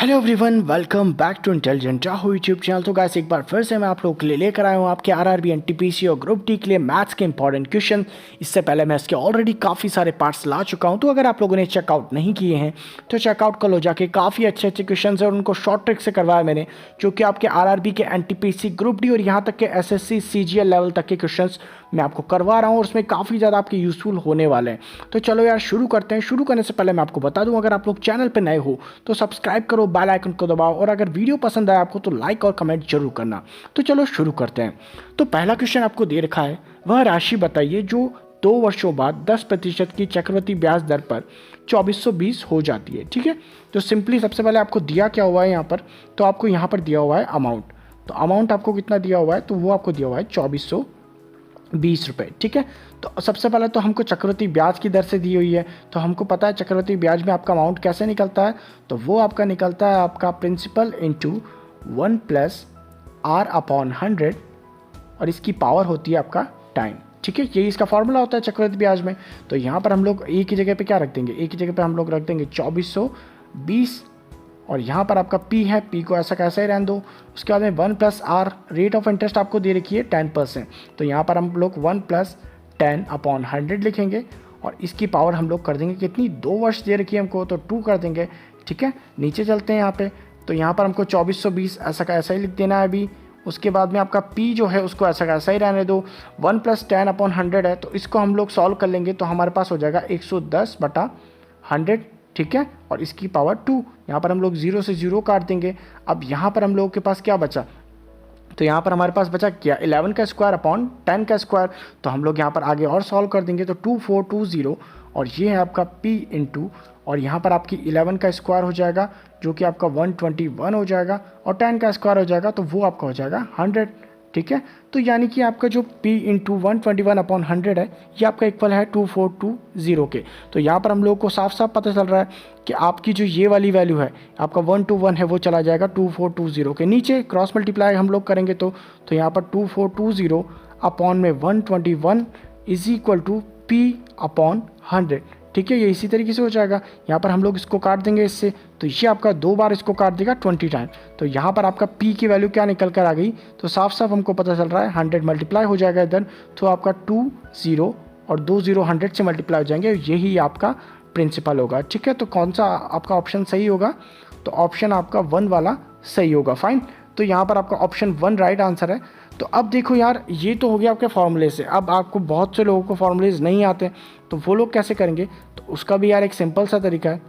Hello everyone, welcome back to intelligent Rahu YouTube channel. तो guys, एक बार फिर से मैं आप लोगों के लिए लेकर आया हूँ आपके आरआरबी एनटीपीसी और ग्रुप डी के लिए मैथ्स के इंपॉर्टेंट क्वेश्चन। इससे पहले मैं इसके ऑलरेडी काफ़ी सारे पार्ट्स ला चुका हूँ, तो अगर आप लोगों ने चेकआउट नहीं किए हैं तो चेकआउट कर लो जाके। काफ़ी अच्छे अच्छे क्वेश्चन है और उनको शॉर्ट ट्रिक से करवाया मैंने, जो कि आपके आरआरबी के एनटीपीसी, ग्रुप डी और यहाँ तक के एसएससी सीजीएल लेवल तक के क्वेश्चन मैं आपको करवा रहा हूँ और उसमें काफ़ी ज़्यादा आपके यूज़फुल होने वाले हैं। तो चलो यार शुरू करते हैं। शुरू करने से पहले मैं आपको बता दूं, अगर आप लोग चैनल पर नए हो तो सब्सक्राइब करो, बेल आइकन को दबाओ और अगर वीडियो पसंद आए आपको तो लाइक और कमेंट जरूर करना। तो चलो शुरू करते हैं। तो पहला क्वेश्चन आपको दे रखा है, वह राशि बताइए जो 2 वर्षों बाद 10% की चक्रवृद्धि ब्याज दर पर 2420 हो जाती है। ठीक है, तो सिंपली सबसे पहले आपको दिया क्या हुआ है यहाँ पर, तो आपको यहाँ पर दिया हुआ है अमाउंट। तो अमाउंट आपको कितना दिया हुआ है, तो वो आपको दिया हुआ है 2420 रुपये। ठीक है, तो सबसे पहले तो हमको चक्रवृद्धि ब्याज की दर से दी हुई है, तो हमको पता है चक्रवृद्धि ब्याज में आपका अमाउंट कैसे निकलता है, तो वो आपका निकलता है आपका principal into 1 plus R upon 100 और इसकी पावर होती है आपका टाइम। ठीक है, यही इसका फॉर्मूला होता है चक्रवृद्धि ब्याज में। तो यहाँ पर हम लोग एक ही जगह पे क्या रख देंगे, एक ही जगह पे हम लोग रख देंगे 2420 और यहाँ पर आपका P है, P को ऐसा कैसा ही रहने दो। उसके बाद में 1 plus R, rate of interest आपको दे रखी है 10%, तो यहाँ पर हम लोग 1 प्लस 10 अपॉन 100 लिखेंगे और इसकी पावर हम लोग कर देंगे कितनी, 2 वर्ष दे रखी है हमको तो 2 कर देंगे। ठीक है, नीचे चलते हैं यहाँ पे, तो यहाँ पर हमको 2420 ऐसा का ऐसा ही लिख देना है अभी। उसके बाद में आपका P जो है उसको ऐसा का ऐसा ही रहने दो। 1 प्लस 10 अपॉन 100 है, तो इसको हम लोग सॉल्व कर लेंगे तो हमारे पास हो जाएगा 110/100। ठीक है, और इसकी पावर 2। यहाँ पर हम लोग 0 से 0 काट देंगे। अब यहाँ पर हम लोगों के पास क्या बचा, तो यहाँ पर हमारे पास बचा क्या, 11 का स्क्वायर अपॉन 10 का स्क्वायर। तो हम लोग यहाँ पर आगे और सॉल्व कर देंगे तो 2420 और ये है आपका P इंटू, और यहाँ पर आपकी 11 का स्क्वायर हो जाएगा जो कि आपका 121 हो जाएगा और 10 का स्क्वायर हो जाएगा तो वो आपका हो जाएगा 100। ठीक है, तो यानी कि आपका जो P इंटू 121 अपॉन 100 है ये आपका इक्वल है 2420 के। तो यहाँ पर हम लोगों को साफ साफ पता चल रहा है कि आपकी जो ये वाली वैल्यू है आपका 1 to 1 है वो चला जाएगा 2420 के नीचे। क्रॉस मल्टीप्लाई हम लोग करेंगे तो यहाँ पर 2420 अपॉन में 121 is equal to P upon 100। ठीक है, ये इसी तरीके से हो जाएगा। यहाँ पर हम लोग इसको काट देंगे इससे, तो ये आपका 2 बार इसको काट देगा 20 टाइम। तो यहाँ पर आपका P की वैल्यू क्या निकल कर आ गई, तो साफ साफ हमको पता चल रहा है 100 मल्टीप्लाई हो जाएगा इधर, तो आपका 2 0 और 2 0 100 से मल्टीप्लाई हो जाएंगे, यही आपका प्रिंसिपल होगा। ठीक है, तो कौन सा आपका ऑप्शन सही होगा, तो ऑप्शन आपका 1 वाला सही होगा। फाइन, तो यहाँ पर आपका ऑप्शन 1 राइट आंसर है। तो अब देखो यार, ये तो हो गया आपके फॉर्मूले से। अब आपको बहुत से लोगों को फॉर्मूलेज नहीं आते, तो वो लोग कैसे करेंगे, तो उसका भी यार एक सिंपल सा तरीका है।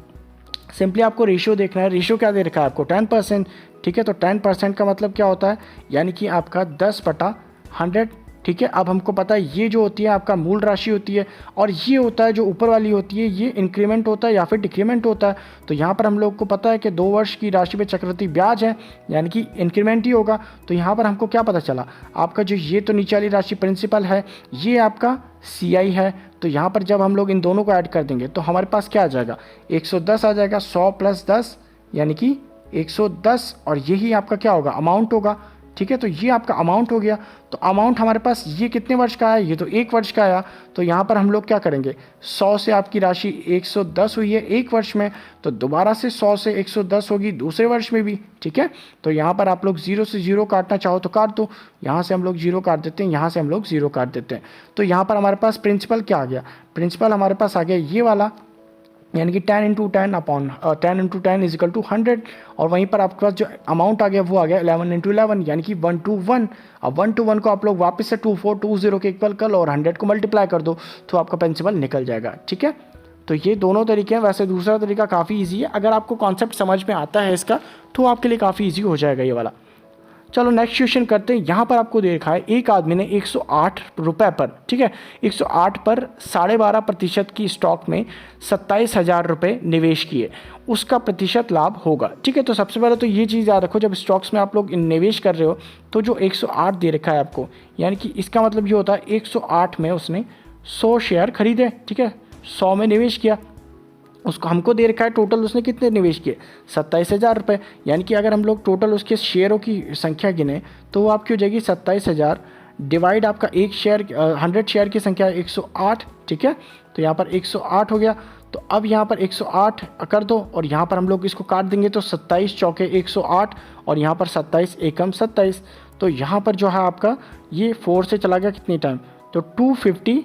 सिंपली आपको रेशियो देखना है। रेशियो क्या दे रखा है आपको, 10%। ठीक है, तो 10% का मतलब क्या होता है, यानी कि आपका 10/100। ठीक है, अब हमको पता है ये जो होती है आपका मूल राशि होती है और ये होता है जो ऊपर वाली होती है ये इंक्रीमेंट होता है या फिर डिक्रीमेंट होता है। तो यहाँ पर हम लोग को पता है कि 2 वर्ष की राशि पे चक्रवृद्धि ब्याज है, यानी कि इंक्रीमेंट ही होगा। तो यहाँ पर हमको क्या पता चला, आपका जो ये तो नीचे वाली राशि प्रिंसिपल है, ये आपका CI है। तो यहाँ पर जब हम लोग इन दोनों को ऐड कर देंगे तो हमारे पास क्या आ जाएगा, 110 आ जाएगा। 100 + 10 यानी कि 110 और यही आपका क्या होगा, अमाउंट होगा। ठीक है, तो ये आपका अमाउंट हो गया। तो अमाउंट हमारे पास ये कितने वर्ष का है, ये तो 1 वर्ष का आया। तो यहाँ पर हम लोग क्या करेंगे, 100 से आपकी राशि 110 हुई है 1 वर्ष में, तो दोबारा से 100 से 110 होगी दूसरे वर्ष में भी। ठीक है, तो यहाँ पर आप लोग 0 से 0 काटना चाहो तो काट दो। यहाँ से हम लोग 0 काट देते हैं, यहाँ से हम लोग 0 काट देते हैं। तो यहाँ पर हमारे पास प्रिंसिपल क्या आ गया, प्रिंसिपल हमारे पास आ गया ये वाला, यानी कि 10 × 10 अपॉन 10 × 10 इज इक्वल टू 100। और वहीं पर आपके पास जो अमाउंट आ गया वो आ गया 11 × 11 यानी कि 1 to 1। अब 1 to 1 को आप लोग वापस से 2420 के इक्वल कर लो और 100 को मल्टीप्लाई कर दो तो आपका प्रिंसिपल निकल जाएगा। ठीक है, तो ये दोनों तरीके हैं। वैसे दूसरा तरीका काफ़ी ईजी है, अगर आपको कॉन्सेप्ट समझ में आता है इसका तो आपके लिए काफ़ी ईजी हो जाएगा ये वाला। चलो नेक्स्ट क्वेश्चन करते हैं। यहाँ पर आपको दे रखा है, एक आदमी ने 108 रुपये पर, ठीक है, 108 पर 12.5% की स्टॉक में 27,000 रुपये निवेश किए, उसका प्रतिशत लाभ होगा। ठीक है, तो सबसे पहले तो ये चीज़ याद रखो, जब स्टॉक्स में आप लोग निवेश कर रहे हो तो जो 108 दे रखा है आपको, यानी कि इसका मतलब ये होता है 108 में उसने 100 शेयर खरीदे। ठीक है, 100 में निवेश किया, उसको हमको दे रखा है टोटल उसने कितने निवेश किए, 27,000 रुपये। यानी कि अगर हम लोग टोटल उसके शेयरों की संख्या गिने तो वो आपकी हो जाएगी 27,000 डिवाइड आपका एक शेयर 100 शेयर की संख्या है 108। ठीक है, तो यहाँ पर 108 हो गया। तो अब यहाँ पर 108 कर दो और यहाँ पर हम लोग इसको काट देंगे तो 27 चौके 108 और यहाँ पर 27 एकम 27। तो यहाँ पर जो है आपका ये 4 से चला गया कितनी टाइम, तो 250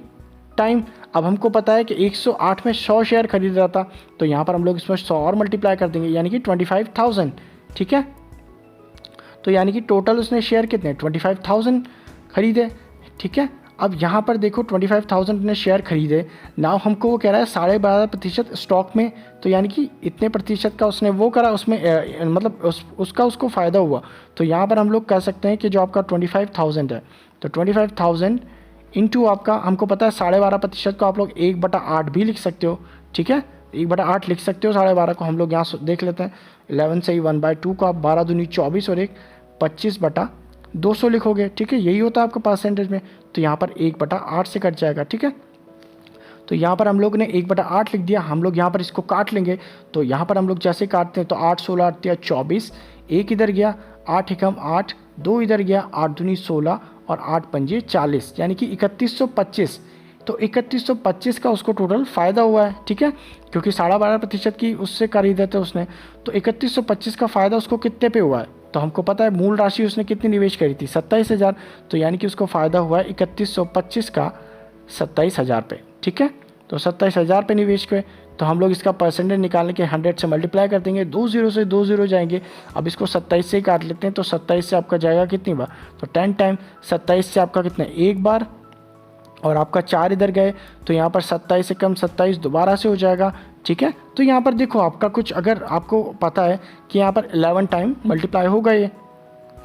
टाइम। अब हमको पता है कि 108 में 100 शेयर खरीद रहा था, तो यहाँ पर हम लोग इसमें 100 और मल्टीप्लाई कर देंगे यानी कि 25,000। ठीक है, तो यानी कि टोटल उसने शेयर कितने 25,000 खरीदे। ठीक है, अब यहाँ पर देखो 25,000 ने शेयर खरीदे, नाउ हमको वो कह रहा है 12.5% स्टॉक में, तो यानी कि इतने प्रतिशत का उसने वो करा, उसमें मतलब उसका उसको फ़ायदा हुआ। तो यहाँ पर हम लोग कह सकते हैं कि जो आपका 25,000 है, तो 25,000 इंटू आपका हमको पता है 12.5% को आप लोग 1/8 भी लिख सकते हो। ठीक है, 1/8 लिख सकते हो 12.5 को। हम लोग यहाँ देख लेते हैं 11 से ही 1/2 को आप 12 दूनी 24 और 25/200 लिखोगे। ठीक है, यही होता है आपका परसेंटेज में। तो यहाँ पर 1/8 से कट जाएगा। ठीक है, तो यहाँ पर हम लोग ने 1/8 लिख दिया। हम लोग यहाँ पर इसको काट लेंगे, तो यहाँ पर हम लोग जैसे काटते हैं तो 8 16 8 24, 1 इधर गया, 8 एकम 8, 2 इधर गया, 8 दूनी 16 और 8 पंजे 40, यानी कि 3125। तो 3125 का उसको टोटल फ़ायदा हुआ है। ठीक है, क्योंकि 12.5% की उससे खरीदे थे उसने, तो 3125 का फ़ायदा उसको कितने पे हुआ है, तो हमको पता है मूल राशि उसने कितनी निवेश करी थी 27,000, तो यानी कि उसको फ़ायदा हुआ है 3125 का 27,000 पे। ठीक है, तो 27,000 पे निवेश हुए, तो हम लोग इसका परसेंटेज निकालने के 100 से मल्टीप्लाई कर देंगे, 2 0 से 2 0 जाएंगे। अब इसको 27 से ही काट लेते हैं, तो 27 से आपका जाएगा कितनी बार, तो 10 टाइम। 27 से आपका कितना, एक बार, और आपका 4 इधर गए, तो यहाँ पर 27 से कम 27 दोबारा से हो जाएगा। ठीक है, तो यहाँ पर देखो आपका कुछ, अगर आपको पता है कि यहाँ पर 11 टाइम मल्टीप्लाई होगा ये,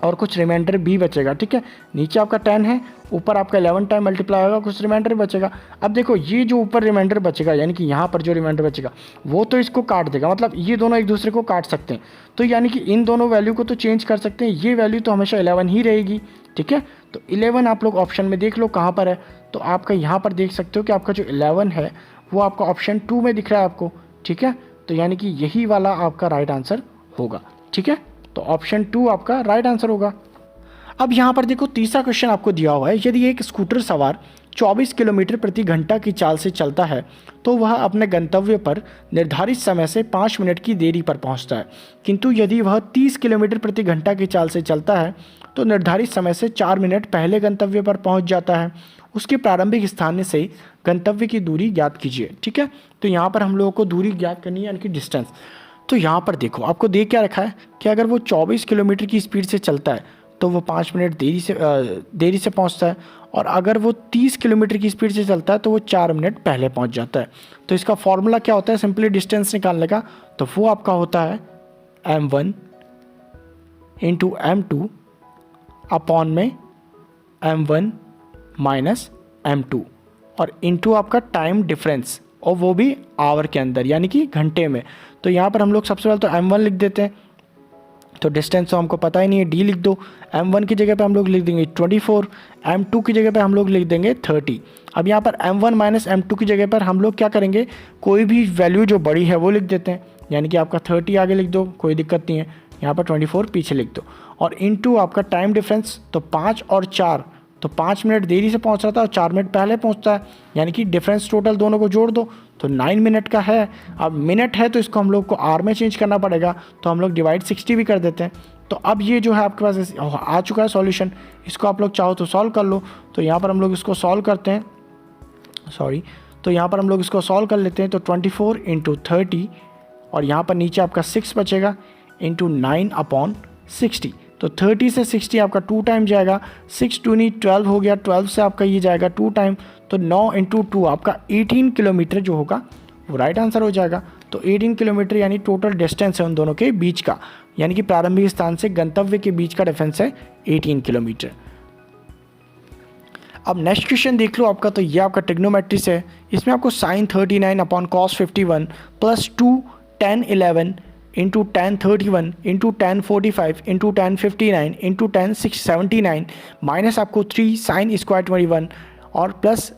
और कुछ रिमाइंडर भी बचेगा। ठीक है, नीचे आपका 10 है, ऊपर आपका 11 टाइम मल्टीप्लाई होगा, कुछ रिमाइंडर बचेगा। अब देखो ये जो ऊपर रिमाइंडर बचेगा, यानी कि यहाँ पर जो रिमाइंडर बचेगा वो तो इसको काट देगा, मतलब ये दोनों एक दूसरे को काट सकते हैं, तो यानी कि इन दोनों वैल्यू को तो चेंज कर सकते हैं, ये वैल्यू तो हमेशा 11 ही रहेगी। ठीक है, तो 11 आप लोग ऑप्शन में देख लो कहाँ पर है, तो आपका यहाँ पर देख सकते हो कि आपका जो 11 है वो आपका ऑप्शन 2 में दिख रहा है आपको। ठीक है, तो यानी कि यही वाला आपका राइट आंसर होगा। ठीक है, तो ऑप्शन 2 आपका राइट आंसर होगा। अब यहाँ पर देखो तीसरा क्वेश्चन आपको दिया हुआ है, यदि एक स्कूटर सवार 24 किलोमीटर प्रति घंटा की चाल से चलता है तो वह अपने गंतव्य पर निर्धारित समय से 5 मिनट की देरी पर पहुँचता है, किंतु यदि वह 30 किलोमीटर प्रति घंटा की चाल से चलता है तो निर्धारित समय से 4 मिनट पहले गंतव्य पर पहुँच जाता है। उसके प्रारंभिक स्थान से गंतव्य की दूरी ज्ञात कीजिए। ठीक है, तो यहाँ पर हम लोगों को दूरी ज्ञात करनी है, यानी कि डिस्टेंस। तो यहाँ पर देखो आपको दे क्या रखा है कि अगर वो 24 किलोमीटर की स्पीड से चलता है तो वो 5 मिनट देरी से पहुँचता है, और अगर वो 30 किलोमीटर की स्पीड से चलता है तो वो 4 मिनट पहले पहुँच जाता है। तो इसका फॉर्मूला क्या होता है सिंपली डिस्टेंस निकालने का, तो वो आपका होता है m1 इंटू m2 अपॉन में m1 माइनस m2 और इंटू आपका टाइम डिफरेंस, और वो भी आवर के अंदर यानी कि घंटे में। तो यहाँ पर हम लोग सबसे पहले तो m1 लिख देते हैं, तो डिस्टेंस तो हमको पता ही नहीं है, d लिख दो। m1 की जगह पे हम लोग लिख देंगे 24, m2 की जगह पे हम लोग लिख देंगे 30। अब यहाँ पर m1 माइनस m2 की जगह पर हम लोग क्या करेंगे, कोई भी वैल्यू जो बड़ी है वो लिख देते हैं, यानी कि आपका 30 आगे लिख दो, कोई दिक्कत नहीं है, यहाँ पर 24 पीछे लिख दो, और इनटू आपका टाइम डिफरेंस, तो 5 और 4, तो 5 मिनट देरी से पहुंच रहा था और 4 मिनट पहले पहुंचता है, यानी कि डिफरेंस टोटल दोनों को जोड़ दो तो 9 मिनट का है। अब मिनट है तो इसको हम लोग को आर में चेंज करना पड़ेगा, तो हम लोग डिवाइड 60 भी कर देते हैं। तो अब ये जो है आपके पास आ चुका है सॉल्यूशन, इसको आप लोग चाहो तो सॉल्व कर लो। तो यहाँ पर हम लोग इसको सॉल्व करते हैं, तो यहाँ पर हम लोग इसको सॉल्व कर लेते हैं। तो 24 इंटू 30 और यहाँ पर नीचे आपका 6 बचेगा इंटू 9 अपॉन 60, तो 30 से 60 आपका 2 टाइम जाएगा, 6 2 12 हो गया, 12 से आपका ये जाएगा 2 टाइम, तो 9 इंटू 2 आपका 18 किलोमीटर जो होगा वो राइट आंसर हो जाएगा। तो 18 किलोमीटर यानी टोटल डिस्टेंस है उन दोनों के बीच का, यानी कि प्रारंभिक स्थान से गंतव्य के बीच का डिफरेंस है 18 किलोमीटर। अब नेक्स्ट क्वेश्चन देख लो आपका, तो ये आपका ट्रिग्नोमेट्री है, इसमें आपको sine 39 upon cos 51 plus 2 tan 11 into tan 31 into tan 45 into tan 59 into tan 79 minus आपको 3 साइन स्क्वायर 21 और प्लस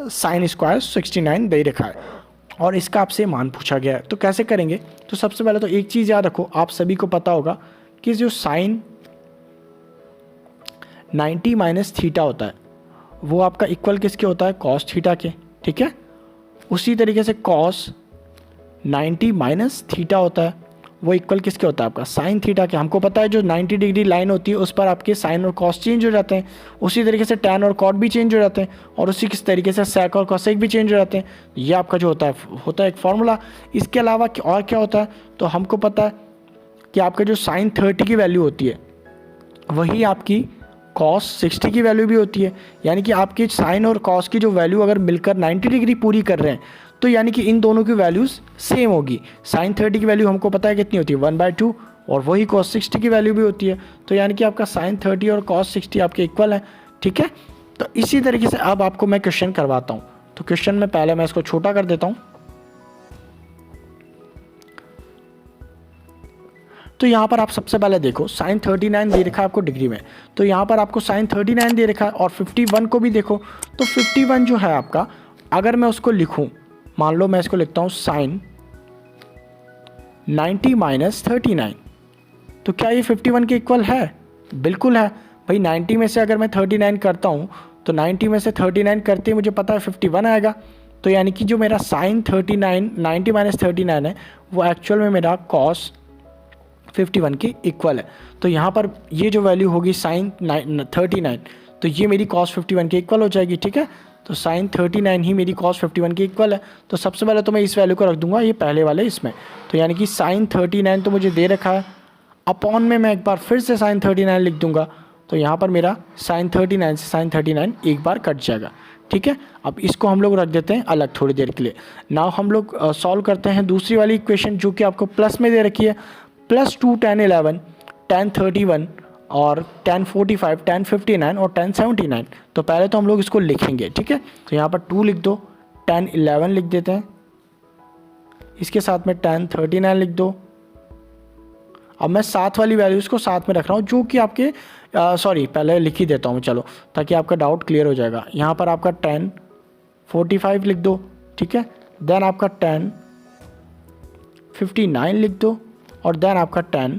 साइन स्क्वायर 69 दे रखा है, और इसका आपसे मान पूछा गया है। तो कैसे करेंगे, तो सबसे पहले तो एक चीज़ याद रखो, आप सभी को पता होगा कि जो साइन 90 माइनस थीटा होता है वो आपका इक्वल किसके होता है, कॉस थीटा के। ठीक है, उसी तरीके से कॉस 90 माइनस थीटा होता है, वो इक्वल किसके होता है आपका साइन थीटा के। हमको पता है जो 90 डिग्री लाइन होती है उस पर आपके साइन और कॉस चेंज हो जाते हैं, उसी तरीके से टैन और कॉट भी चेंज हो जाते हैं, और उसी किस तरीके से सेक और कॉसेक भी चेंज हो जाते हैं। ये आपका जो होता है एक फार्मूला। इसके अलावा और क्या होता है, तो हमको पता है कि आपका जो साइन 30 की वैल्यू होती है वही आपकी कॉस 60 की वैल्यू भी होती है। यानी कि आपके साइन और कॉस की जो वैल्यू अगर मिलकर 90 डिग्री पूरी कर रहे हैं तो यानी कि इन दोनों की वैल्यूज़ सेम होगी। साइन 30 की वैल्यू हमको पता है कितनी होती है 1/2, और वही कॉस 60 की वैल्यू भी होती है। तो यानी कि आपका साइन 30 और कॉस 60 आपके इक्वल है। ठीक है, तो इसी तरीके से अब आपको मैं क्वेश्चन करवाता हूँ। तो क्वेश्चन में पहले मैं इसको छोटा कर देता हूँ। तो यहाँ पर आप सबसे पहले देखो साइन 39 दे रखा है आपको डिग्री में, तो यहाँ पर आपको साइन 39 दे रखा है, और 51 को भी देखो। तो 51 जो है आपका, अगर मैं उसको लिखूँ, मान लो मैं इसको लिखता हूँ साइन 90 माइनस 39, तो क्या ये 51 के इक्वल है? बिल्कुल है भाई। 90 में से अगर मैं 39 करता हूँ तो 90 में से 39 करते ही मुझे पता है 51 आएगा। तो यानी कि जो मेरा साइन 39 90 माइनस 39 है वो एक्चुअल में मेरा कॉस 51 के इक्वल है। तो यहाँ पर ये जो वैल्यू होगी साइन 39, तो ये मेरी कॉस 51 के इक्वल हो जाएगी। ठीक है, तो साइन 39 ही मेरी कॉस 51 के इक्वल है। तो सबसे पहले तो मैं इस वैल्यू को रख दूंगा ये पहले वाले इसमें। तो यानी कि साइन 39 तो मुझे दे रखा है, अपॉन में मैं एक बार फिर से साइन 39 लिख दूंगा। तो यहाँ पर मेरा साइन 39 से साइन 39 एक बार कट जाएगा। ठीक है, अब इसको हम लोग रख देते हैं अलग थोड़ी देर के लिए। नाउ हम लोग सॉल्व करते हैं दूसरी वाली इक्वेशन जो कि आपको प्लस में दे रखी है, +2 tan 11 tan 31 और tan 45 tan 59 और tan 79। तो पहले तो हम लोग इसको लिखेंगे। ठीक है, तो यहाँ पर 2 लिख दो, tan 11 लिख देते हैं, इसके साथ में tan 39 लिख दो। अब मैं साथ वाली वैल्यूज़ को साथ में रख रहा हूँ जो कि आपके पहले लिख ही देता हूँ चलो, ताकि आपका डाउट क्लियर हो जाएगा। यहाँ पर आपका tan 45 लिख दो। ठीक है, देन आपका tan 59 लिख दो, और देन आपका tan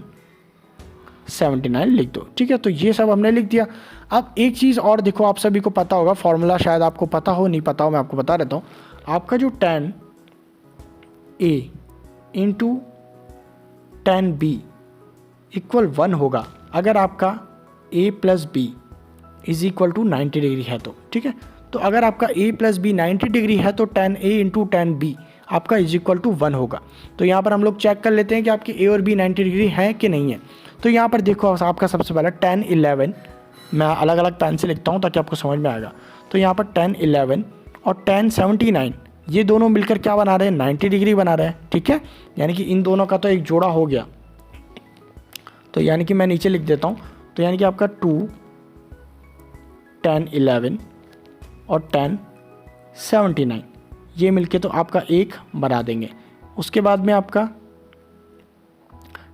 79 लिख दो। ठीक है, तो ये सब हमने लिख दिया। अब एक चीज़ और देखो, आप सभी को पता होगा, फॉर्मूला शायद आपको पता हो, नहीं पता हो मैं आपको बता देता हूँ। आपका जो tan A into tan B equal 1 होगा अगर आपका A plus B is equal to 90 degree है तो। ठीक है, तो अगर आपका A प्लस बी 90 डिग्री है तो tan A into tan B आपका इज इक्वल टू 1 होगा। तो यहाँ पर हम लोग चेक कर लेते हैं कि आपके A और B 90 डिग्री है कि नहीं है। तो यहाँ पर देखो आपका सबसे पहले tan 11, मैं अलग अलग पेन से लिखता हूँ ताकि आपको समझ में आएगा। तो यहाँ पर tan 11 और tan 79 ये दोनों मिलकर क्या बना रहे हैं, 90 डिग्री बना रहे हैं। ठीक है, यानी कि इन दोनों का तो एक जोड़ा हो गया। तो यानी कि मैं नीचे लिख देता हूँ, तो यानी कि आपका 2 tan 11 और tan 79 ये मिलके तो आपका एक बना देंगे। उसके बाद में आपका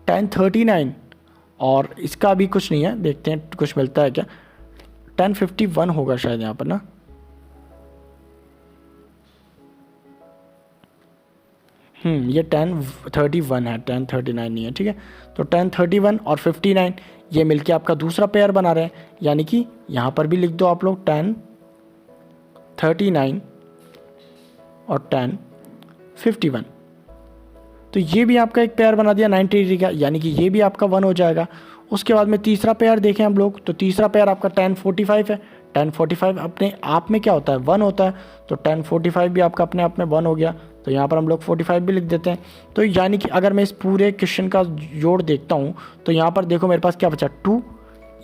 tan 39 और इसका भी कुछ नहीं है, देखते हैं कुछ मिलता है क्या। tan 51 होगा शायद यहाँ पर ना, ये tan 31 है, tan 39 नहीं है। ठीक है, तो tan 31 और 59 ये मिलके आपका दूसरा पेयर बना रहे हैं। यानी कि यहाँ पर भी लिख दो आप लोग tan 39 और tan 51, तो ये भी आपका एक पेयर बना दिया 90 डिग्री का, यानी कि ये भी आपका 1 हो जाएगा। उसके बाद में तीसरा पेयर देखें हम लोग, तो तीसरा पेयर आपका tan 45 है। tan 45 अपने आप में क्या होता है, 1 होता है। तो tan 45 भी आपका अपने आप में 1 हो गया। तो यहाँ पर हम लोग 45 भी लिख देते हैं। तो यानी कि अगर मैं इस पूरे क्वेश्चन का जोड़ देखता हूँ तो यहाँ पर देखो मेरे पास क्या बचा, 2,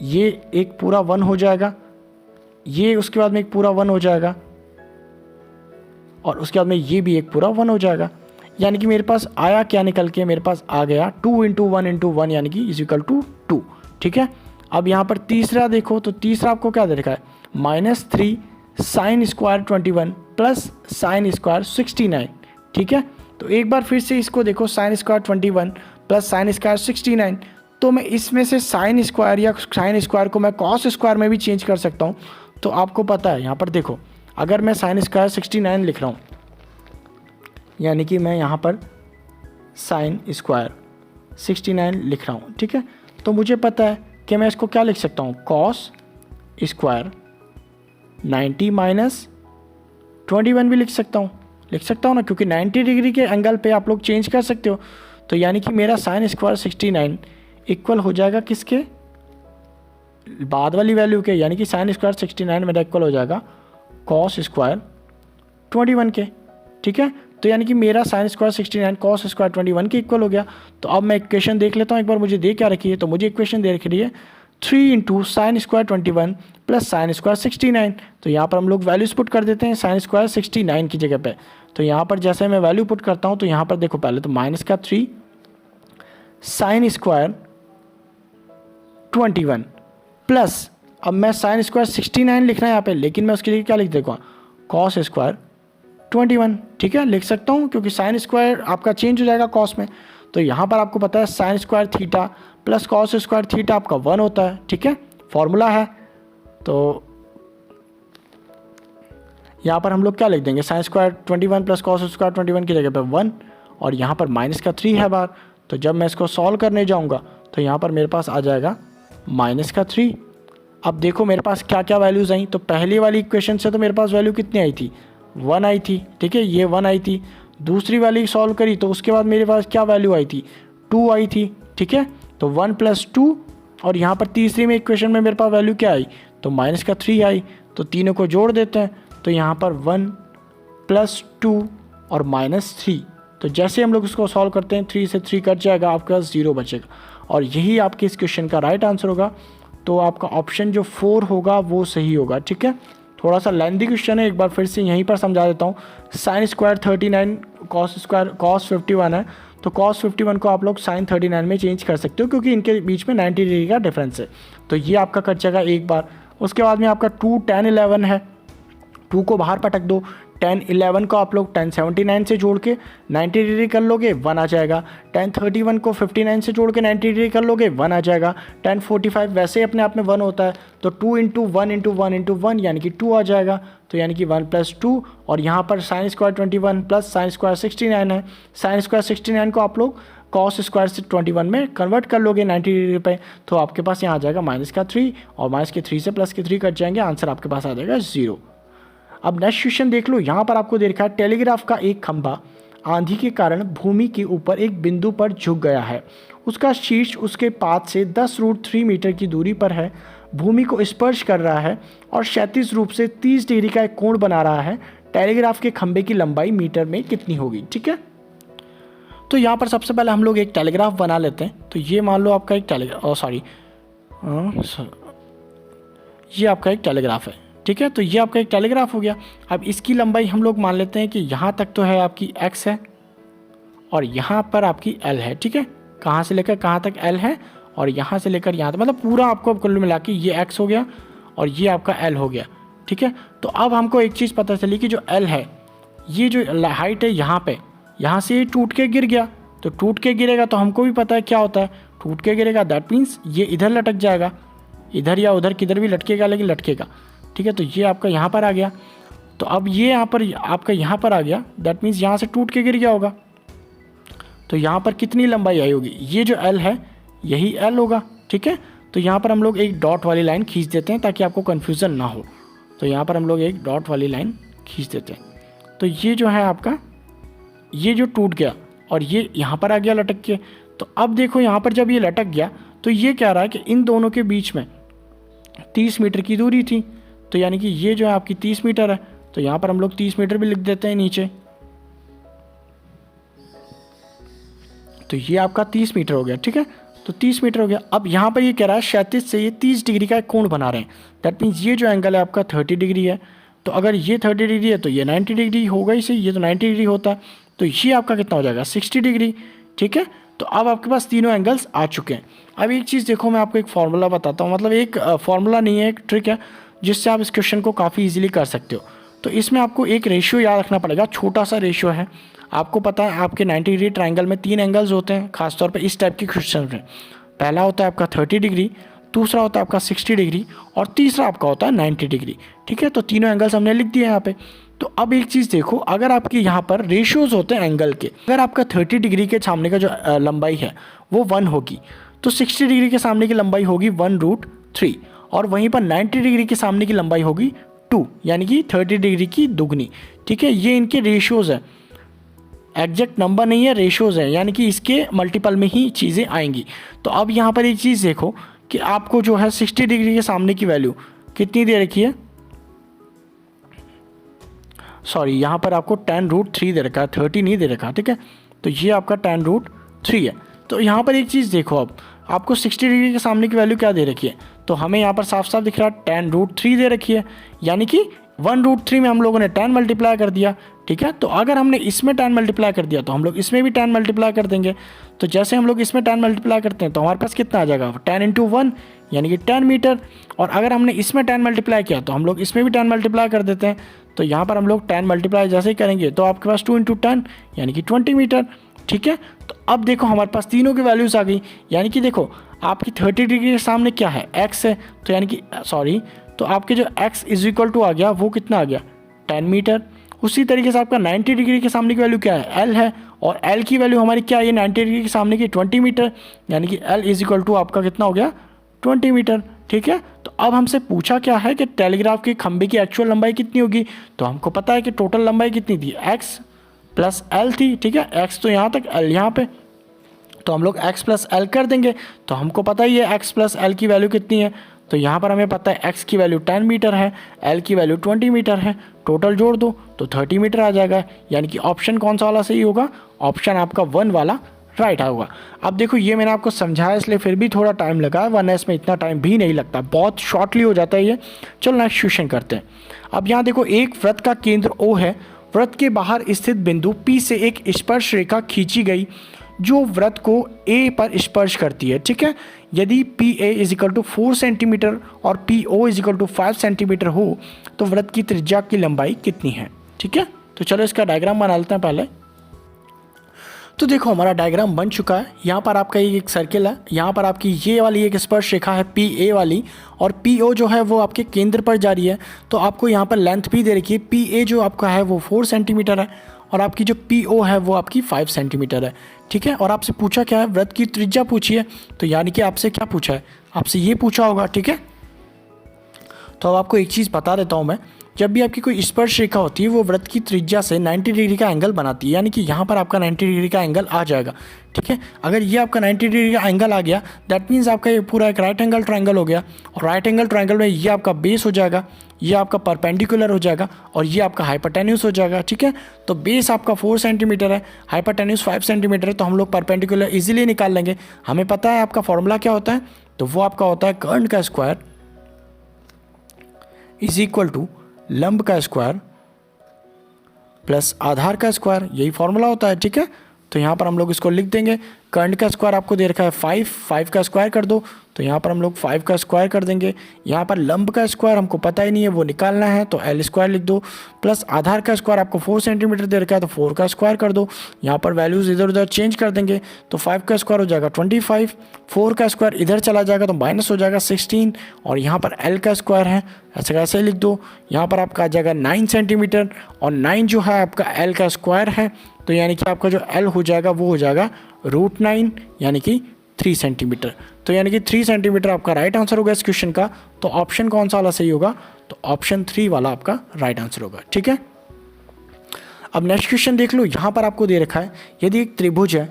ये एक पूरा 1 हो जाएगा, ये उसके बाद में एक पूरा 1 हो जाएगा, और उसके बाद में ये भी एक पूरा 1 हो जाएगा। यानी कि मेरे पास आया क्या निकल के, मेरे पास आ गया 2 इंटू 1 इंटू 1 यानी कि इज इक्वल टू 2। ठीक है, अब यहाँ पर तीसरा देखो, तो तीसरा आपको क्या दे रखा है, -3 sin square 21 plus sin square 69। ठीक है, तो एक बार फिर से इसको देखो, sin square 21 plus sin square 69। तो मैं इसमें से sin स्क्वायर या sin स्क्वायर को मैं cos स्क्वायर में भी चेंज कर सकता हूँ। तो आपको पता है यहाँ पर देखो, अगर मैं sin स्क्वायर 69 लिख रहा हूँ, यानी कि मैं यहाँ पर sin स्क्वायर 69 लिख रहा हूँ। ठीक है, तो मुझे पता है कि मैं इसको क्या लिख सकता हूँ, cos स्क्वायर 90 माइनस 21 भी लिख सकता हूँ। लिख सकता हूँ ना, क्योंकि 90 डिग्री के एंगल पे आप लोग चेंज कर सकते हो। तो यानी कि मेरा साइन स्क्वायर 69 इक्वल हो जाएगा किसके, बाद वाली वैल्यू के, यानी कि साइन स्क्वायर 69 मेरा इक्वल हो जाएगा कॉस स्क्वायर 21 के। ठीक है, तो यानी कि मेरा साइन स्क्वायर 69 कॉस स्क्वायर 21 के इक्वल हो गया। तो अब मैं इक्वेशन देख लेता हूँ एक बार, मुझे दे क्या रखी है। तो मुझे इक्वेशन दे रखी है 3 into sine square 21 plus sine square 69। तो यहाँ पर हम लोग वैल्यूज पुट कर देते हैं साइन स्क्वायर 69 की जगह पे। तो यहाँ पर जैसे मैं वैल्यू पुट करता हूँ तो यहाँ पर देखो पहले तो माइनस का 3 साइन स्क्वायर 21 प्लस, अब मैं साइन स्क्वायर 69 लिखना है यहाँ पे, लेकिन मैं उसके लिए क्या लिख देगा कॉस स्क्वायर 21। ठीक है, लिख सकता हूँ क्योंकि साइन स्क्वायर आपका चेंज हो जाएगा कॉस में। तो यहाँ पर आपको पता है sine square theta plus cos square theta आपका 1 होता है। ठीक है, फॉर्मूला है। तो यहाँ पर हम लोग क्या लिख देंगे, sine square 21 plus cos square 21 की जगह पे 1, और यहाँ पर माइनस का 3 है बार। तो जब मैं इसको सॉल्व करने जाऊँगा तो यहाँ पर मेरे पास आ जाएगा माइनस का 3। अब देखो मेरे पास क्या क्या वैल्यूज़ आई। तो पहली वाली इक्वेशन से तो मेरे पास वैल्यू कितनी आई थी, 1 आई थी। ठीक है, ये 1 आई थी। दूसरी वाली सॉल्व करी तो उसके बाद मेरे पास क्या वैल्यू आई थी, 2 आई थी। ठीक है, तो 1 प्लस 2, और यहाँ पर तीसरी में इक्वेशन में मेरे पास वैल्यू क्या आई, तो माइनस का 3 आई। तो तीनों को जोड़ देते हैं तो यहाँ पर 1 प्लस 2 और माइनस 3। तो जैसे हम लोग इसको सॉल्व करते हैं 3 से 3 कट जाएगा, आपके पास 0 बचेगा, और यही आपके इस क्वेश्चन का राइट आंसर होगा। तो आपका ऑप्शन जो 4 होगा वो सही होगा। ठीक है, थोड़ा सा लेंथी क्वेश्चन है, एक बार फिर से यहीं पर समझा देता हूँ। साइन स्क्वायर 39 कॉस 51 है, तो कॉस 51 को आप लोग साइन 39 में चेंज कर सकते हो, क्योंकि इनके बीच में 90 डिग्री का डिफरेंस है। तो ये आपका कट जाएगा एक बार। उसके बाद में आपका 2 10 11 है, 2 को बाहर पटक दो। 10 11 को आप लोग 10 79 से जोड़ के 90 डिग्री कर लोगे, 1 आ जाएगा। 10 31 को 59 से जोड़ के 90 डिग्री कर लोगे, 1 आ जाएगा। 10 45 वैसे ही अपने आप में 1 होता है, तो 2 इंटू 1 इंटू 1 इंटू 1 यानी कि 2 आ जाएगा। तो यानी कि 1 प्लस 2, और यहाँ पर sine square 21 plus sine square 69 है। साइन स्क्वायर 69 को आप लोग कॉस स्क्वायर से 21 में कन्वर्ट कर लोगे 90 डिग्री पे, तो आपके पास यहाँ आ जाएगा माइनस का 3, और माइनस के 3 से प्लस के 3 कट जाएंगे, आंसर आपके पास आ जाएगा 0। अब नेक्स्ट क्वेश्चन देख लो, यहाँ पर आपको दे रखा है टेलीग्राफ का एक खंभा आंधी के कारण भूमि के ऊपर एक बिंदु पर झुक गया है। उसका शीर्ष उसके पात से 10√3 मीटर की दूरी पर है, भूमि को स्पर्श कर रहा है और क्षैतिज रूप से 30 डिग्री का एक कोण बना रहा है। टेलीग्राफ के खंभे की लंबाई मीटर में कितनी होगी। ठीक है, तो यहाँ पर सबसे पहले हम लोग एक टेलीग्राफ बना लेते हैं। तो ये मान लो आपका एक ये आपका एक टेलीग्राफ है। ठीक है, तो ये आपका एक टेलीग्राफ हो गया। अब इसकी लंबाई हम लोग मान लेते हैं कि यहाँ तक तो है आपकी x है, और यहाँ पर आपकी l है। ठीक है, कहाँ से लेकर कहाँ तक l है, और यहाँ से लेकर यहाँ तक, मतलब पूरा आपको कुल मिला के ये x हो गया और ये आपका l हो गया। ठीक है, तो अब हमको एक चीज़ पता चली कि जो l है, ये जो हाइट है यहाँ पे, यहाँ से ये टूट के गिर गया। तो टूट के गिरेगा तो हमको भी पता है क्या होता है, टूट के गिरेगा दैट मीन्स ये इधर लटक जाएगा, इधर या उधर किधर भी लटकेगा, लेकिन लटकेगा। ठीक है, तो ये आपका यहाँ पर आ गया। तो अब ये यहाँ पर आपका यहाँ पर आ गया, दैट मीन्स यहाँ से टूट के गिर गया होगा। तो यहाँ पर कितनी लंबाई आई होगी, ये जो L है यही L होगा। ठीक है, तो यहाँ पर हम लोग एक डॉट वाली लाइन खींच देते हैं ताकि आपको कन्फ्यूज़न ना हो। तो यहाँ पर हम लोग एक डॉट वाली लाइन खींच देते हैं। तो ये जो है आपका, ये जो टूट गया और ये यहाँ पर आ गया लटक के। तो अब देखो यहाँ पर जब ये लटक गया तो ये कह रहा है कि इन दोनों के बीच में 30 मीटर की दूरी थी। तो यानी कि ये जो है आपकी 30 मीटर है, तो यहाँ पर हम लोग 30 मीटर भी लिख देते हैं नीचे। तो ये आपका 30 मीटर हो गया। ठीक है, तो 30 मीटर हो गया। अब यहाँ पर ये कह रहा है क्षैतिज से ये 30 डिग्री का एक कोण बना रहे हैं, दैट मीन्स ये जो एंगल है आपका 30 डिग्री है। तो अगर ये 30 डिग्री है तो ये 90 डिग्री होगा ही सही, ये तो 90 डिग्री होता है। तो ये आपका कितना हो जाएगा, 60 डिग्री। ठीक है, तो अब आपके पास तीनों एंगल्स आ चुके हैं। अब एक चीज़ देखो, मैं आपको एक फार्मूला बताता हूँ, मतलब एक फार्मूला नहीं है, एक ट्रिक है जिससे आप इस क्वेश्चन को काफ़ी इजीली कर सकते हो। तो इसमें आपको एक रेशियो याद रखना पड़ेगा, छोटा सा रेशियो है। आपको पता है आपके 90 डिग्री ट्रायंगल में 3 एंगल्स होते हैं, खासतौर पे इस टाइप के क्वेश्चन में। पहला होता है आपका 30 डिग्री, दूसरा होता है आपका 60 डिग्री, और तीसरा आपका होता है 90 डिग्री। ठीक है, तो तीनों एंगल्स हमने लिख दिए यहाँ पे। तो अब एक चीज़ देखो, अगर आपके यहाँ पर रेशियोज़ होते हैं एंगल के, अगर आपका 30 डिग्री के सामने का जो लंबाई है वो 1 होगी, तो 60 डिग्री के सामने की लंबाई होगी 1√3, और वहीं पर 90 डिग्री के सामने की लंबाई होगी 2 यानी कि 30 डिग्री की दुगनी। ठीक है, ये इनके रेशियोज़ हैं, एग्जैक्ट नंबर नहीं है, रेशियोज़ हैं, यानी कि इसके मल्टीपल में ही चीज़ें आएंगी। तो अब यहाँ पर एक चीज़ देखो कि आपको जो है 60 डिग्री के सामने की वैल्यू कितनी दे रखी है, सॉरी यहाँ पर आपको tan√3 दे रखा है, 30 नहीं दे रखा। ठीक है, तो ये आपका tan√3 है। तो यहाँ पर एक चीज़ देखो, अब आपको 60 डिग्री के सामने की वैल्यू क्या दे रखी है, तो हमें यहाँ पर साफ साफ दिख रहा है tan√3 दे रखी है, यानी कि 1√3 में हम लोगों ने tan मल्टीप्लाई कर दिया। ठीक है, तो अगर हमने इसमें tan मल्टीप्लाई कर दिया तो हम लोग इसमें भी tan मल्टीप्लाई कर देंगे। तो जैसे हम लोग इसमें tan मल्टीप्लाई करते हैं तो हमारे पास कितना आ जाएगा, tan × 1 यानी कि 10 मीटर। और अगर हमने इसमें tan मल्टीप्लाई किया तो हम लोग इसमें भी tan मल्टीप्लाई कर देते हैं। तो यहाँ पर हम लोग tan मल्टीप्लाई जैसे ही करेंगे तो आपके पास 2 × 10 यानी कि 20 मीटर। ठीक है, तो अब देखो हमारे पास तीनों की वैल्यूज़ आ गई, यानी कि देखो आपकी 30 डिग्री के सामने क्या है, x है, तो यानी कि सॉरी, तो आपके जो x = आ गया वो कितना आ गया, 10 मीटर। उसी तरीके से आपका 90 डिग्री के सामने की वैल्यू क्या है, l है, और l की वैल्यू हमारी क्या है, 90 डिग्री के सामने की 20 मीटर, यानी कि l = आपका कितना हो गया, 20 मीटर। ठीक है, तो अब हमसे पूछा क्या है कि टेलीग्राफ के खंभे की एक्चुअल लंबाई कितनी होगी, तो हमको पता है कि टोटल लंबाई कितनी थी, x + l थी। ठीक है, x तो यहाँ तक, l यहाँ पे, तो हम लोग x + l कर देंगे। तो हमको पता ही है x + l की वैल्यू कितनी है, तो यहाँ पर हमें पता है x की वैल्यू 10 मीटर है, l की वैल्यू 20 मीटर है, टोटल जोड़ दो तो 30 मीटर आ जाएगा। यानी कि ऑप्शन कौन सा वाला सही होगा, ऑप्शन आपका 1 वाला राइट होगा। अब देखो ये मैंने आपको समझाया इसलिए फिर भी थोड़ा टाइम लगा है, वरना इसमें इतना टाइम भी नहीं लगता, बहुत शॉर्टली हो जाता है ये। चलो नेक्स्ट क्वेश्चन करते हैं। अब यहाँ देखो एक वृत्त का केंद्र O है, वृत्त के बाहर स्थित बिंदु P से एक स्पर्श रेखा खींची गई जो वृत्त को A पर स्पर्श करती है। ठीक है, यदि PA = 4 सेंटीमीटर और PO = 5 सेंटीमीटर हो तो वृत्त की त्रिज्या की लंबाई कितनी है। ठीक है, तो चलो इसका डायग्राम बना लेते हैं पहले। तो देखो हमारा डायग्राम बन चुका है। यहाँ पर आपका एक सर्किल है, यहाँ पर आपकी ये वाली एक स्पर्श रेखा है PA वाली, और PO जो है वो आपके केंद्र पर जा रही है। तो आपको यहाँ पर लेंथ भी दे रखी है, PA जो आपका है वो 4 सेंटीमीटर है और आपकी जो PO है वो आपकी 5 सेंटीमीटर है। ठीक है, और आपसे पूछा क्या है, वृत्त की त्रिज्या पूछी है, तो यानी कि आपसे क्या पूछा है, आपसे ये पूछा होगा। ठीक है, तो अब आपको एक चीज़ बता देता हूँ मैं, जब भी आपकी कोई स्पर्श रेखा होती है वो वृत्त की त्रिज्या से 90 डिग्री का एंगल बनाती है, यानी कि यहाँ पर आपका 90 डिग्री का एंगल आ जाएगा। ठीक है, अगर ये आपका 90 डिग्री का एंगल आ गया दैट मीन्स आपका ये पूरा एक राइट एंगल ट्रायंगल हो गया, और राइट एंगल ट्रायंगल में ये आपका बेस हो जाएगा, ये आपका परपेंडिकुलर हो जाएगा, और ये आपका हाइपोटेन्यूस हो जाएगा। ठीक है, तो बेस आपका 4 सेंटीमीटर है, हाइपोटेन्यूस 5 सेंटीमीटर है, तो हम लोग परपेंडिकुलर इजीली निकाल लेंगे। हमें पता है आपका फॉर्मूला क्या होता है, तो वो आपका होता है कर्ण का स्क्वायर = लंब का स्क्वायर प्लस आधार का स्क्वायर, यही फॉर्मूला होता है। ठीक है, तो यहाँ पर हम लोग इसको लिख देंगे, कर्ण का स्क्वायर आपको दे रखा है 5 का स्क्वायर कर दो, तो यहाँ पर हम लोग 5 का स्क्वायर कर देंगे। यहाँ पर लंब का स्क्वायर हमको पता ही नहीं है, वो निकालना है, तो l² लिख दो, प्लस आधार का स्क्वायर आपको 4 सेंटीमीटर दे रखा है, तो 4 का स्क्वायर कर दो। यहाँ पर वैल्यूज़ इधर उधर चेंज कर देंगे, तो 5 का स्क्वायर हो जाएगा 25, 4 का स्क्वायर इधर चला जाएगा तो माइनस हो जाएगा 16, और यहाँ पर l का स्क्वायर है, ऐसे कैसे लिख दो। यहाँ पर आपका आ जाएगा 9 सेंटीमीटर, और 9 जो है आपका l का स्क्वायर है, तो यानी कि आपका जो l हो जाएगा वो हो जाएगा √9 यानी कि 3 सेंटीमीटर। तो यानी कि 3 सेंटीमीटर आपका राइट आंसर होगा इस क्वेश्चन का। तो ऑप्शन कौन सा वाला सही होगा, तो ऑप्शन 3 वाला आपका राइट आंसर होगा। ठीक है, अब नेक्स्ट क्वेश्चन देख लो। यहाँ पर आपको दे रखा है, यदि एक त्रिभुज है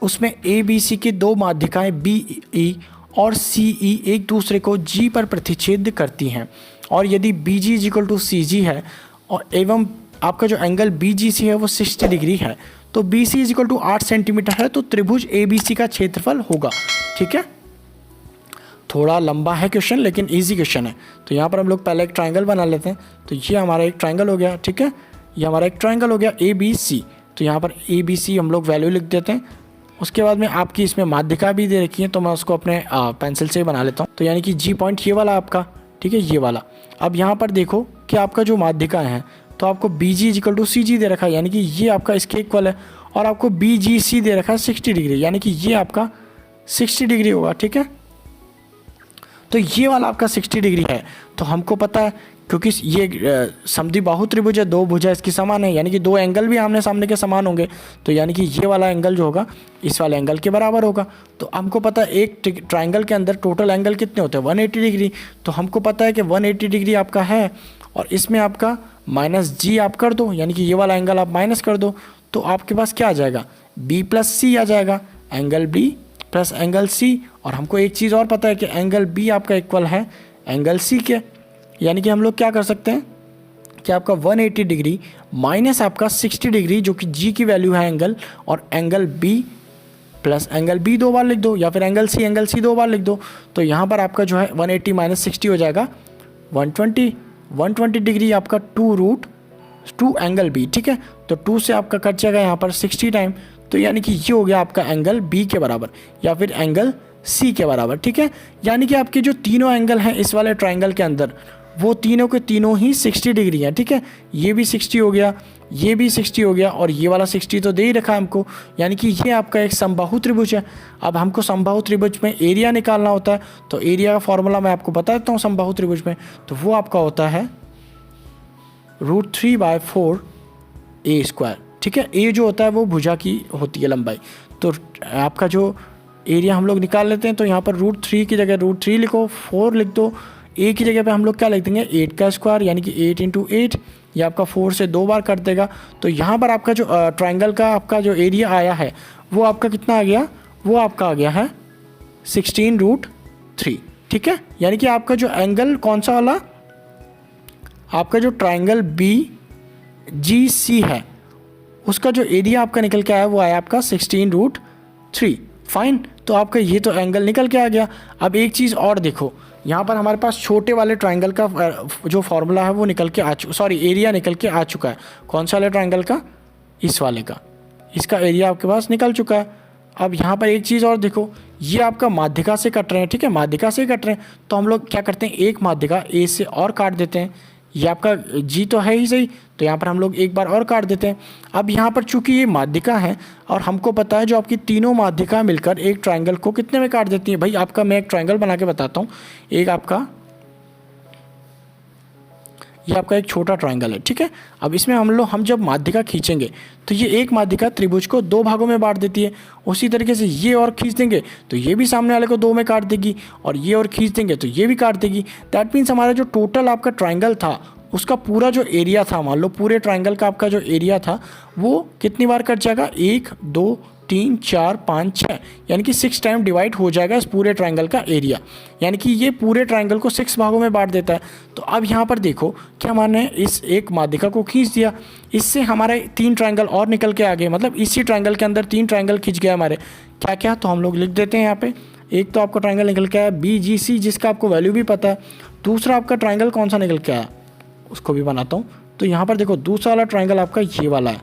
उसमें ABC के दो माध्यिकाएं BE और CE एक दूसरे को G पर प्रतिच्छेद करती हैं, और यदि BG = CG है और एवं आपका जो एंगल BGC है वो 60 डिग्री है, तो BC = 8 सेंटीमीटर है, तो त्रिभुज ABC का क्षेत्रफल होगा। ठीक है, थोड़ा लंबा है क्वेश्चन लेकिन इजी क्वेश्चन है। तो यहाँ पर हम लोग पहले एक ट्रायंगल बना लेते हैं, तो ये हमारा एक ट्रायंगल हो गया। ठीक है, ये हमारा एक ट्रायंगल हो गया ABC, तो यहाँ पर ABC हम लोग वैल्यू लिख देते हैं। उसके बाद में आपकी इसमें माध्यिका भी दे रखी है, तो मैं उसको अपने पेंसिल से बना लेता हूँ। तो यानी कि G पॉइंट ये वाला आपका, ठीक है, ये वाला। अब यहाँ पर देखो कि आपका जो माध्यिका है, तो आपको BG = CG दे रखा है, यानी कि ये आपका इसके इक्वल है, और आपको BGC दे रखा है 60 डिग्री, यानी कि ये आपका 60 डिग्री होगा। ठीक है, तो ये वाला आपका 60 डिग्री है, तो हमको पता है क्योंकि ये समद्विबाहु त्रिभुज है, दो भुजा इसकी समान है, यानी कि दो एंगल भी आमने सामने के समान होंगे, तो यानी कि ये वाला एंगल जो होगा इस वाले एंगल के बराबर होगा। तो हमको पता है एक ट्रायंगल के अंदर टोटल एंगल कितने होते हैं, 180 डिग्री, तो हमको पता है कि 180 डिग्री आपका है, और इसमें आपका माइनस जी आप कर दो, यानी कि ये वाला एंगल आप माइनस कर दो, तो आपके पास क्या आ जाएगा, बी प्लस सी आ जाएगा, angle B plus angle C. और हमको एक चीज़ और पता है कि एंगल बी आपका इक्वल है एंगल सी के, यानी कि हम लोग क्या कर सकते हैं कि आपका 180 डिग्री माइनस आपका 60 डिग्री जो कि जी की वैल्यू है एंगल, और angle B plus angle B 2 बार लिख दो, या फिर एंगल सी 2 बार लिख दो। तो यहाँ पर आपका जो है 180 माइनस 60 हो जाएगा 120 डिग्री आपका 2√2 एंगल बी, ठीक है। तो 2 से आपका कट जाएगा यहाँ पर 60 टाइम, तो यानी कि ये हो गया आपका एंगल बी के बराबर या फिर एंगल सी के बराबर, ठीक है। यानी कि आपके जो तीनों एंगल हैं इस वाले ट्राइंगल के अंदर, वो तीनों के तीनों ही 60 डिग्री हैं, ठीक है। ये भी 60 हो गया, ये भी 60 हो गया, और ये वाला 60 तो दे ही रखा है हमको, यानी कि ये आपका एक समबाहु त्रिभुज है। अब हमको समबाहु त्रिभुज में एरिया निकालना होता है, तो एरिया का फॉर्मूला मैं आपको बता देता हूँ समबाहु त्रिभुज में, तो वो आपका होता है √3/4 a², ठीक है। ए जो होता है वो भुजा की होती है लंबाई, तो आपका जो एरिया हम लोग निकाल लेते हैं, तो यहाँ पर √3 की जगह √3 लिखो, 4 लिख दो, ए की जगह पे हम लोग क्या लिख देंगे 8 का स्क्वायर, यानी कि 8 × 8, ये आपका 4 से 2 बार कट देगा। तो यहाँ पर आपका जो ट्राइंगल का आपका जो एरिया आया है वो आपका कितना आ गया, वो आपका आ गया है 16√3, ठीक है। यानी कि आपका जो एंगल कौन सा वाला, आपका जो ट्राइंगल BGC है उसका जो एरिया आपका निकल के आया वो आया आपका 16√3, फाइन। तो आपका ये तो एंगल निकल के आ गया। अब एक चीज़ और देखो, यहाँ पर हमारे पास छोटे वाले ट्राइंगल का जो फॉर्मूला है वो निकल के एरिया निकल के आ चुका है। कौन सा वाले ट्राइंगल का, इस वाले का, इसका एरिया आपके पास निकल चुका है। अब यहाँ पर एक चीज़ और देखो, ये आपका माध्यिका से कट रहे हैं, ठीक है, माध्यिका से कट रहे हैं, तो हम लोग क्या करते हैं, एक माध्यिका ए से और काट देते हैं। ये आपका जी तो है ही सही, तो यहाँ पर हम लोग एक बार और काट देते हैं। अब यहाँ पर चूंकि ये माध्यिका है और हमको पता है जो आपकी तीनों माध्यिका मिलकर एक ट्राइंगल को कितने में काट देती है। भाई आपका मैं एक ट्राइंगल बना के बताता हूँ, एक आपका ये आपका एक छोटा ट्राइंगल है, ठीक है। अब इसमें हम जब माध्यिका खींचेंगे तो ये एक माध्यिका त्रिभुज को 2 भागों में बांट देती है। उसी तरीके से ये और खींच देंगे तो ये भी सामने वाले को 2 में काट देगी, और ये और खींच देंगे तो ये भी काट देगी। दैट मीन्स हमारा जो टोटल आपका ट्राइंगल था उसका पूरा जो एरिया था, मान लो पूरे ट्राइंगल का आपका जो एरिया था वो कितनी बार कट जाएगा, 1 2 3 4 5 6, यानी कि 6 टाइम डिवाइड हो जाएगा इस पूरे ट्राइंगल का एरिया, यानी कि ये पूरे ट्राइंगल को 6 भागों में बांट देता है। तो अब यहाँ पर देखो कि हमने इस एक माध्यिका को खींच दिया, इससे हमारे 3 ट्राइंगल और निकल के आ गए, मतलब इसी ट्राइंगल के अंदर 3 ट्राइंगल खींच गए हमारे। क्या क्या, तो हम लोग लिख देते हैं यहाँ पे। एक तो आपका ट्राइंगल निकल के आया BGC, जिसका आपको वैल्यू भी पता है। दूसरा आपका ट्राइंगल कौन सा निकल के आया उसको भी बनाता हूँ। तो यहाँ पर देखो दूसरा वाला ट्राइंगल आपका ये वाला है,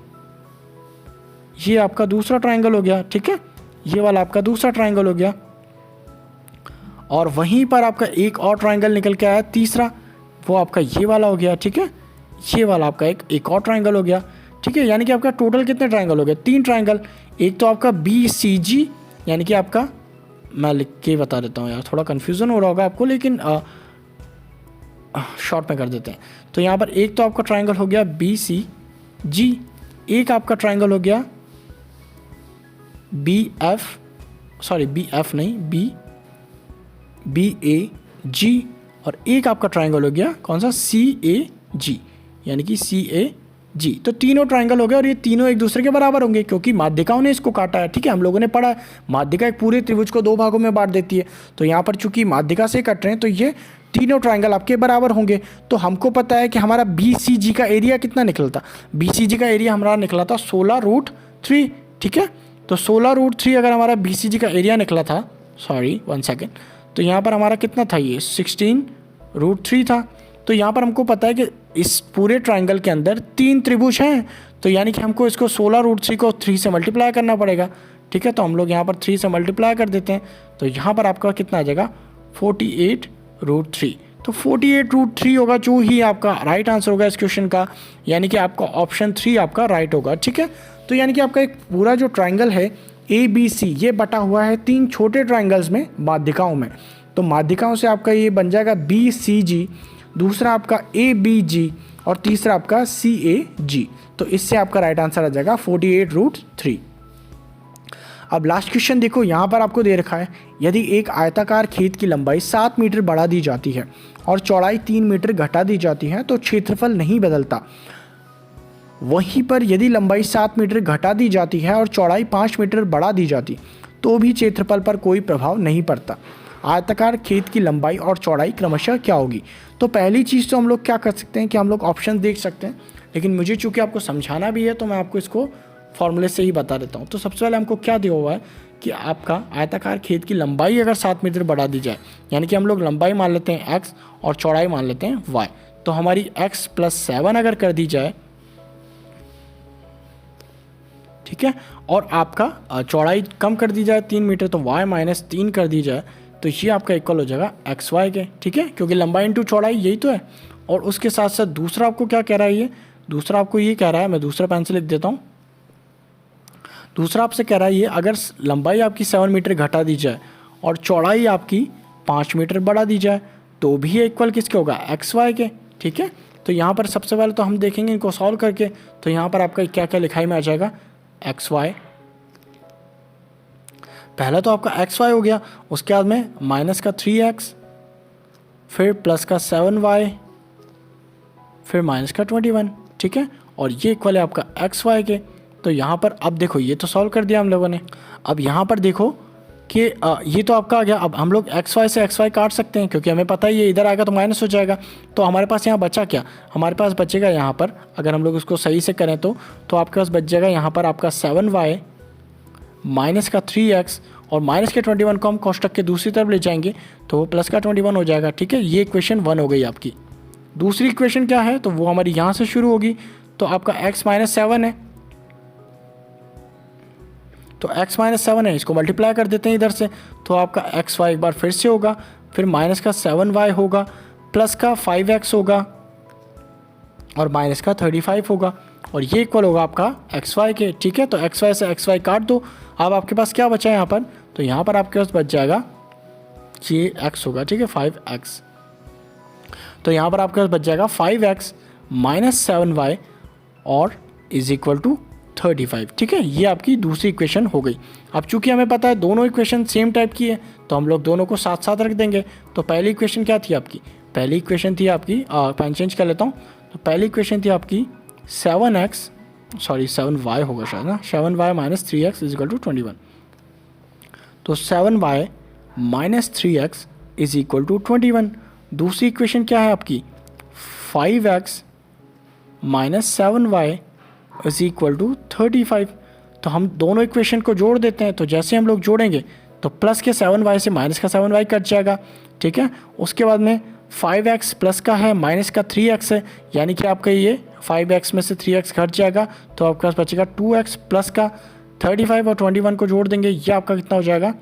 ये आपका दूसरा ट्राइंगल हो गया, ठीक है। ये वाला आपका दूसरा ट्राइंगल हो गया, और वहीं पर आपका एक और ट्राइंगल निकल के आया तीसरा, वो आपका ये वाला हो गया, ठीक है। ये वाला आपका एक और ट्राइंगल हो गया, ठीक है। यानी कि आपका टोटल कितने ट्राइंगल हो गए, 3 ट्राइंगल। एक तो आपका BCG, यानी कि आपका, मैं लिख के बता देता हूँ यार, थोड़ा कन्फ्यूज़न हो रहा होगा आपको, लेकिन शॉर्ट में कर देते हैं। तो यहाँ पर एक तो आपका ट्राइंगल हो गया BCG, एक आपका ट्राइंगल हो गया BAG, और एक आपका ट्राइंगल हो गया कौन सा, CAG, यानी कि CAG। तो तीनों ट्राइंगल हो गए, और ये तीनों एक दूसरे के बराबर होंगे क्योंकि माध्यिकाओं ने इसको काटा है, ठीक है। हम लोगों ने पढ़ा है माध्यिका एक पूरे त्रिभुज को 2 भागों में बांट देती है। तो यहाँ पर चूंकि माध्यिका से कट रहे हैं तो ये तीनों ट्राइंगल आपके बराबर होंगे। तो हमको पता है कि हमारा BCG का एरिया कितना निकला था, BCG का एरिया हमारा निकला था 16√3, ठीक है। तो 16√3 अगर हमारा BCG का एरिया निकला था, सॉरी 1 सेकेंड, तो यहाँ पर हमारा कितना था, ये 16√3 था। तो यहाँ पर हमको पता है कि इस पूरे ट्राइंगल के अंदर 3 त्रिभुज हैं, तो यानी कि हमको इसको 16√3 को 3 से मल्टीप्लाई करना पड़ेगा, ठीक है। तो हम लोग यहाँ पर 3 से मल्टीप्लाई कर देते हैं, तो यहाँ पर आपका कितना आ जाएगा 48√3। तो 48√3 होगा जो ही आपका राइट आंसर होगा इस क्वेश्चन का, यानी कि आपका ऑप्शन 3 आपका राइट होगा, ठीक है। तो यानी कि आपका एक पूरा जो ट्राइंगल है ABC ये बटा हुआ है 3 छोटे ट्राइंगल्स में, माध्यिकाओं में। तो माध्यिकाओं से आपका ये बन जाएगा BCG, दूसरा आपका ABG, और तीसरा आपका CAG। तो इससे आपका राइट आंसर आ जाएगा 48√3। अब लास्ट क्वेश्चन देखो, यहाँ पर आपको दे रखा है यदि एक आयताकार खेत की लंबाई 7 मीटर बढ़ा दी जाती है और चौड़ाई 3 मीटर घटा दी जाती है तो क्षेत्रफल नहीं बदलता। वहीं पर यदि लंबाई 7 मीटर घटा दी जाती है और चौड़ाई 5 मीटर बढ़ा दी जाती तो भी क्षेत्रफल पर कोई प्रभाव नहीं पड़ता। आयताकार खेत की लंबाई और चौड़ाई क्रमशः क्या होगी? तो पहली चीज़ तो हम लोग क्या कर सकते हैं कि हम लोग ऑप्शन देख सकते हैं, लेकिन मुझे चूँकि आपको समझाना भी है तो मैं आपको इसको फॉर्मूले से ही बता देता हूँ। तो सबसे पहले हमको क्या दिया हुआ है कि आपका आयताकार खेत की लंबाई अगर 7 मीटर बढ़ा दी जाए, यानी कि हम लोग लंबाई मान लेते हैं x और चौड़ाई मान लेते हैं y, तो हमारी x + 7 अगर कर दी जाए, ठीक है, और आपका चौड़ाई कम कर दी जाए 3 मीटर, तो y - 3 कर दी जाए, तो ये आपका इक्वल हो जाएगा xy के, ठीक है, क्योंकि लंबाई इंटू चौड़ाई यही तो है। और उसके साथ साथ दूसरा आपको क्या कह रहा है, ये दूसरा आपको ये कह रहा है, मैं दूसरा पेन से लिख देता हूँ। दूसरा आपसे कह रहा है ये अगर लंबाई आपकी 7 मीटर घटा दी जाए और चौड़ाई आपकी 5 मीटर बढ़ा दी जाए तो भी ये इक्वल किसके होगा, xy के, ठीक है। तो यहाँ पर सबसे पहले तो हम देखेंगे इनको सॉल्व करके, तो यहाँ पर आपका क्या क्या लिखाई में आ जाएगा, xy, पहला तो आपका xy हो गया, उसके बाद में माइनस का 3x, फिर प्लस का 7y, फिर माइनस का 21, ठीक है, और ये इक्वल है आपका xy के। तो यहाँ पर अब देखो ये तो सॉल्व कर दिया हम लोगों ने। अब यहाँ पर देखो कि ये तो आपका आ गया। अब हम लोग xy से xy काट सकते हैं क्योंकि हमें पता है ये इधर आएगा तो माइनस हो जाएगा। तो हमारे पास यहाँ बचा क्या, हमारे पास बचेगा यहाँ पर, अगर हम लोग उसको सही से करें तो आपके पास बच जाएगा यहाँ पर आपका 7y माइनस का 3x और माइनस के 21 को हम कोष्टक के दूसरी तरफ ले जाएंगे तो वो प्लस का 21 हो जाएगा, ठीक है। ये इक्वेशन 1 हो गई आपकी। दूसरी इक्वेशन क्या है, तो वो हमारी यहाँ से शुरू होगी, तो आपका x - 7 है, तो x - 7 है, इसको मल्टीप्लाई कर देते हैं इधर से, तो आपका xy एक बार फिर से होगा, फिर माइनस का 7y होगा, प्लस का 5x होगा और माइनस का 35 होगा, और ये इक्वल होगा आपका xy के, ठीक है। तो xy से xy काट दो। अब आपके पास क्या बचा है यहाँ पर, तो यहाँ पर आपके पास बच जाएगा ये x होगा, ठीक है, 5x। तो यहाँ पर आपके पास बच जाएगा 5x - 7y और इज इक्वल टू 35, ठीक है। ये आपकी दूसरी इक्वेशन हो गई। अब चूंकि हमें पता है दोनों इक्वेशन सेम टाइप की है तो हम लोग दोनों को साथ साथ रख देंगे। तो पहली इक्वेशन क्या थी आपकी, पहली इक्वेशन थी आपकी, पेन चेंज कर लेता हूँ, तो पहली इक्वेशन थी आपकी 7y होगा शायद ना, 7y - 3x is equal to 21। तो 7y - 3x is equal to 21। दूसरी इक्वेशन क्या है आपकी, 5x - 7y is equal to 35। तो हम दोनों इक्वेशन को जोड़ देते हैं, तो जैसे हम लोग जोड़ेंगे तो प्लस के 7y से माइनस का 7y कट जाएगा, ठीक है। उसके बाद में 5x प्लस का है, माइनस का 3x है, यानी कि आपका ये 5x में से 3x घट जाएगा, तो आपके पास बचेगा 2x प्लस का 35 और 21 को जोड़ देंगे, ये आपका कितना हो जाएगा,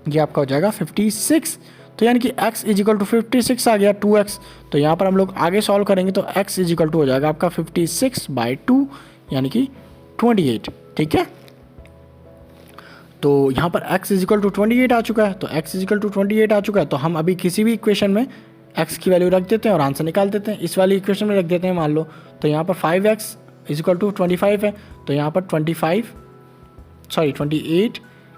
ये आपका हो जाएगा 56। तो यानी कि x इज इक्वल टू 56 आ गया 2x। तो यहाँ पर हम लोग आगे सॉल्व करेंगे तो x इज इक्वल टू हो जाएगा आपका 56/2 यानी कि 28, ठीक है। तो यहाँ पर x इज इक्वल टू 28 आ चुका है, तो x इज इक्वल टू 28 आ चुका है, तो हम अभी किसी भी इक्वेशन में x की वैल्यू रख देते हैं और आंसर निकाल देते हैं। इस वाली इक्वेशन में रख देते हैं मान लो, तो यहाँ पर 5x इज इक्वल टू 25 है, तो यहाँ पर 28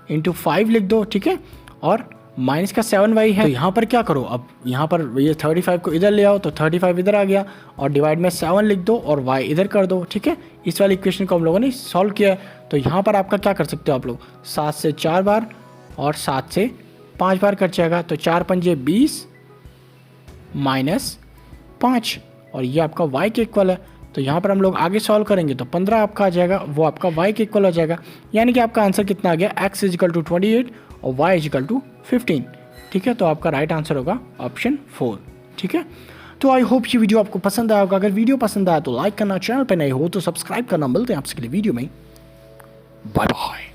× 5 लिख दो, ठीक है, और माइनस का 7y है। तो यहाँ पर क्या करो, अब यहाँ पर ये 35 को इधर ले आओ, तो 35 इधर आ गया और डिवाइड में 7 लिख दो और y इधर कर दो, ठीक है। इस वाली इक्वेशन को हम लोगों ने सॉल्व किया है। तो यहाँ पर आपका क्या कर सकते हो आप लोग, 7 से 4 बार और 7 से 5 बार कट जाएगा, तो 4 पंजे 20 माइनस 5 और ये आपका y के इक्वल है। तो यहाँ पर हम लोग आगे सॉल्व करेंगे तो 15 आपका आ जाएगा, वो आपका y के इक्वल हो जाएगा, यानी कि आपका आंसर कितना आ गया, x इज इक्वल टू 28 और y इज इक्वल टू 15, ठीक है। तो आपका राइट आंसर होगा ऑप्शन 4, ठीक है। तो आई होप ये वीडियो आपको पसंद आया होगा। अगर वीडियो पसंद आया तो लाइक करना, चैनल पे नए हो तो सब्सक्राइब करना। मिलते हैं आपसे अगले वीडियो में, बाय बाय।